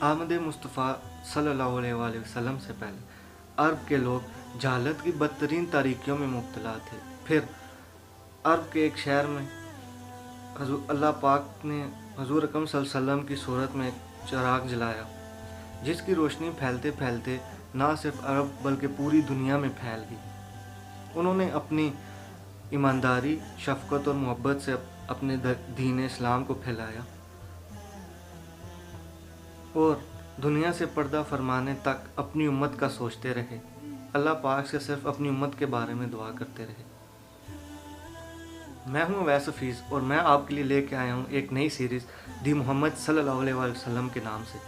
आमद मुस्तफ़ा सल्लल्लाहु अलैहि वसल्लम से पहले अरब के लोग जहालत की बदतरीन तारीकियों में मुब्तला थे। फिर अरब के एक शहर में अल्लाह पाक ने हजूर अकरम सल्लल्लाहु अलैहि वसल्लम की सूरत में एक चिराग जलाया, जिसकी रोशनी फैलते फैलते ना सिर्फ अरब बल्कि पूरी दुनिया में फैल गई। उन्होंने अपनी ईमानदारी, शफ़क़त और मोहब्बत से अपने दीन इस्लाम को फैलाया और दुनिया से पर्दा फरमाने तक अपनी उम्मत का सोचते रहे। अल्लाह पाक से सिर्फ अपनी उम्मत के बारे में दुआ करते रहे। मैं हूँ अवैस हफीज़ और मैं आपके लिए लेके आया हूँ एक नई सीरीज़ दी मोहम्मद सल्लल्लाहु अलैहि वसल्लम के नाम से,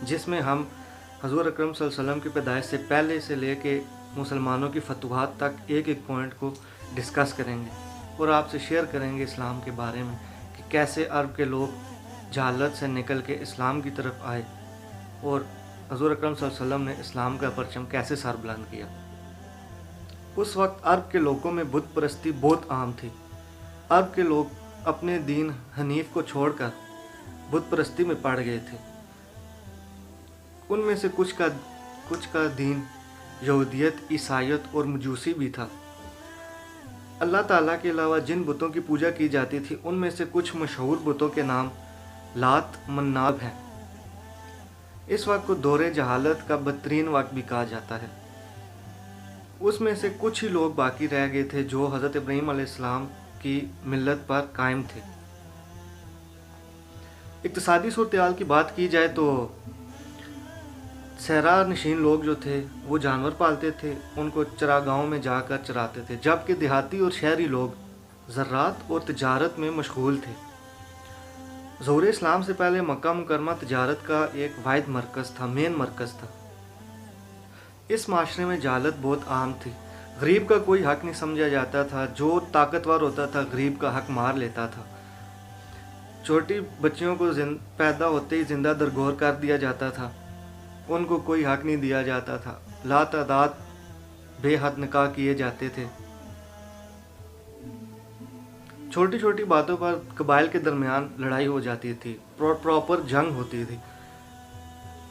जिसमें हम हजूर अकरम सल्लल्लाहु अलैहि वसल्लम की पैदाइश से पहले से लेके मुसलमानों की फतूहात तक एक एक पॉइंट को डिस्कस करेंगे और आपसे शेयर करेंगे इस्लाम के बारे में कि कैसे अरब के लोग जहालत से निकल के इस्लाम की तरफ आए और हजूर अकरम सल्लल्लाहु अलैहि वसल्लम ने इस्लाम का परचम कैसे सर बुलंद किया। उस वक्त अरब के लोगों में बुत परस्ती बहुत आम थी। अरब के लोग अपने दीन हनीफ को छोड़कर बुत परस्ती में पड़ गए थे। उनमें से कुछ का दीन यहूदियत, ईसाईयत और मजूसी भी था। अल्लाह ताला के अलावा जिन बुतों की पूजा की जाती थी उनमें से कुछ मशहूर बुतों के नाम लात, मन्नाब हैं। इस वक्त को दौरे जहालत का बदतरीन वक्त भी कहा जाता है। उसमें से कुछ ही लोग बाकी रह गए थे जो हज़रत इब्राहीम अलैहिस्सलाम की मिल्लत पर कायम थे। इक्तिसादी सूरत-ए-हाल की बात की जाए तो सहरा नशीन लोग जो थे वो जानवर पालते थे, उनको चरागाहों में जाकर चराते थे, जबकि देहाती और शहरी लोग ज़राअत और तिजारत में मशगूल थे। ज़ोहर इस्लाम से पहले मक्का मुकरमा तिजारत का एक वाहिद मरकज़ था, मेन मरकज़ था। इस माशरे में जहालत बहुत आम थी। गरीब का कोई हक नहीं समझा जाता था। जो ताकतवर होता था गरीब का हक मार लेता था। छोटी बच्चियों को पैदा होते ही जिंदा दरगोर कर दिया जाता था, उनको कोई हक नहीं दिया जाता था। लातादाद बेहद निकाह किए जाते थे। छोटी छोटी बातों पर कबाइल के दरमियान लड़ाई हो जाती थी, प्रॉपर जंग होती थी।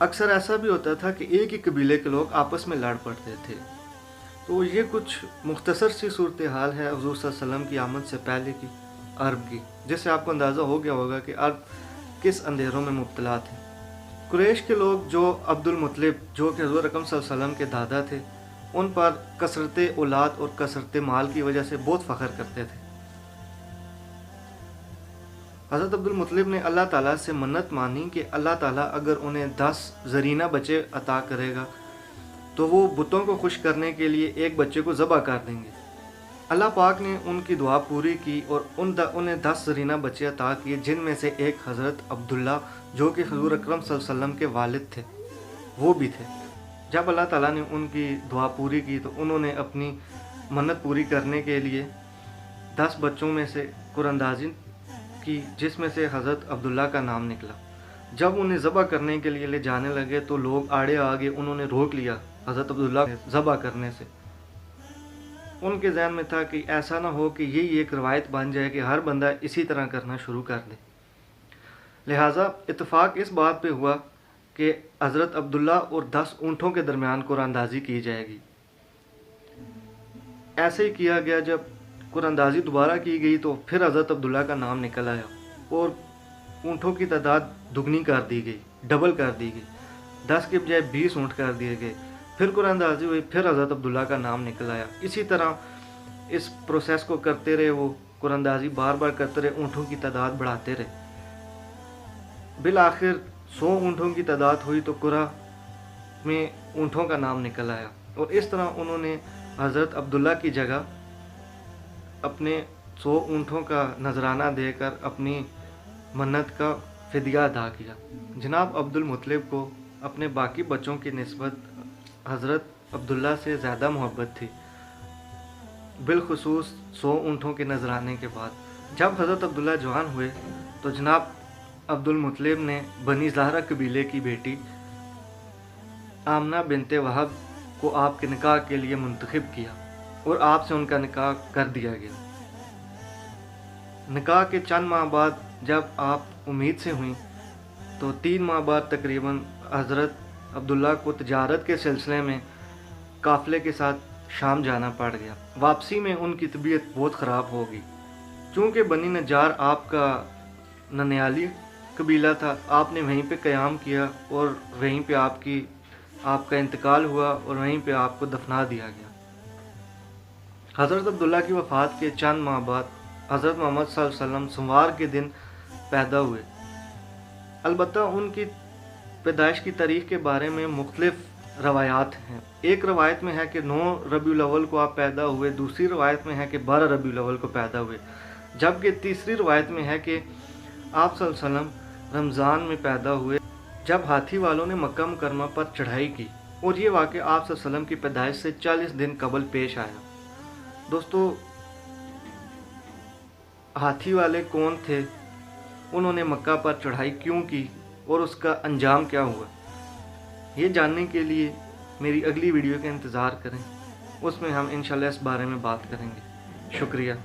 अक्सर ऐसा भी होता था कि एक ही कबीले के लोग आपस में लड़ पड़ते थे। तो ये कुछ मुख्तसर सी सूरत हाल है हुज़ूर सल्लल्लाहु अलैहि वसल्लम की आमद से पहले की अरब की, जिससे आपको अंदाज़ा हो गया होगा कि अरब किस अंधेरों में मुब्तला थे। कुरैश के लोग जो अब्दुल मुत्तलिब जो कि हुज़ूर अकरम सल्लल्लाहु अलैहि वसल्लम के दादा थे, उन पर कसरत औलाद और कसरत माल की वजह से बहुत फ़ख्र करते थे। हज़रत अब्दुल मुत्तलिब ने अल्लाह ताला से मन्नत मानी कि अल्लाह ताला अगर उन्हें 10 ज़रीना बच्चे अता करेगा तो वो बुतों को खुश करने के लिए एक बच्चे को ज़बह कर देंगे। अल्लाह पाक ने उनकी दुआ पूरी की और उन्हें 10 ज़रीना बच्चे अता किए, जिनमें से एक हज़रत अब्दुल्ला जो कि हुज़ूर अकरम सल्लल्लाहु अलैहि वसल्लम के वालिद थे वो भी थे। जब अल्लाह ताला ने उनकी दुआ पूरी की तो उन्होंने अपनी मन्नत पूरी करने के लिए 10 बच्चों में से कुरानंदाज़ी की, जिसमें से हज़रत अब्दुल्ला का नाम निकला। जब उन्हें ज़बह करने के लिए ले जाने लगे तो लोग आड़े आगे उन्होंने रोक लिया हज़रत अब्दुल्ला ज़बह करने से। उनके जहन में था कि ऐसा ना हो कि यही एक रवायत बन जाए कि हर बंदा इसी तरह करना शुरू कर दे। लिहाजा इत्तेफाक इस बात पे हुआ कि हज़रत अब्दुल्ला और 10 ऊँटों के दरमियान कुरानंदाज़ी की जाएगी। ऐसे ही किया गया। जब कुरानंदाज़ी दोबारा की गई तो फिर हज़रत अब्दुल्ला का नाम निकल आया और ऊँटों की तादाद दुगनी कर दी गई, डबल कर दी गई। 10 के बजाय 20 ऊँट कर दिए गए। फिर कुरानंदाज़ी हुई, फिर हज़रत अब्दुल्ला का नाम निकल आया। इसी तरह इस प्रोसेस को करते रहे, वो कुरानंदाज़ी बार बार करते रहे, ऊँटों की तादाद बढ़ाते रहे। बिल आखिर 100 ऊँटों की तादाद हुई तो कुरा में ऊँटों का नाम निकल आया और इस तरह उन्होंने हज़रत अब्दुल्ला की जगह अपने 100 ऊँटों का नजराना देकर अपनी मन्नत का फ़िदिया अदा किया। जनाब अब्दुल मुत्तलिब को अपने बाकी बच्चों की निस्बत हज़रत अब्दुल्ला से ज़्यादा मोहब्बत थी, बिलखुसूस 100 ऊँटों के नजराने के बाद। जब हज़रत अब्दुल्ला जवान हुए तो जनाब अब्दुल मुत्तलिब ने बनी ज़हरा कबीले की बेटी आमना बिनते वहब को आपके निकाह के लिए मुंतखब किया और आपसे उनका निकाह कर दिया गया। निकाह के चंद माह बाद जब आप उम्मीद से हुई तो 3 माह बाद तकरीबन हज़रत अब्दुल्ला को तजारत के सिलसिले में काफ़िले के साथ शाम जाना पड़ गया। वापसी में उनकी तबीयत बहुत ख़राब हो गई। चूँकि बनी नजार आपका ननियाली कबीला था, आपने वहीं पे क़याम किया और वहीं पे आपका इंतकाल हुआ और वहीं पे आपको दफना दिया गया। हज़रत अब्दुल्ला की वफ़ात के चंद माह बाद हज़रत मोहम्मद सल्लल्लाहु अलैहि वसल्लम सोमवार के दिन पैदा हुए। अलबत्ता उनकी पैदाइश की तारीख़ के बारे में मुख्तलिफ़ रवायात हैं। एक रवायत में है कि 9 रबीउल अव्वल को आप पैदा हुए, दूसरी रवायत में है कि 12 रबीउल अव्वल को पैदा हुए, जबकि तीसरी रवायत में है कि आप सल्लल्लाहु अलैहि वसल्लम रमज़ान में पैदा हुए जब हाथी वालों ने मक्का मुकरमा पर चढ़ाई की, और ये वाक़या आप सल्लल्लाहु अलैहि वसल्लम की पैदाइश से 40 दिन कबल पेश आया। दोस्तों, हाथी वाले कौन थे, उन्होंने मक्का पर चढ़ाई क्यों की और उसका अंजाम क्या हुआ, ये जानने के लिए मेरी अगली वीडियो का इंतज़ार करें। उसमें हम इंशाल्लाह इस बारे में बात करेंगे। शुक्रिया।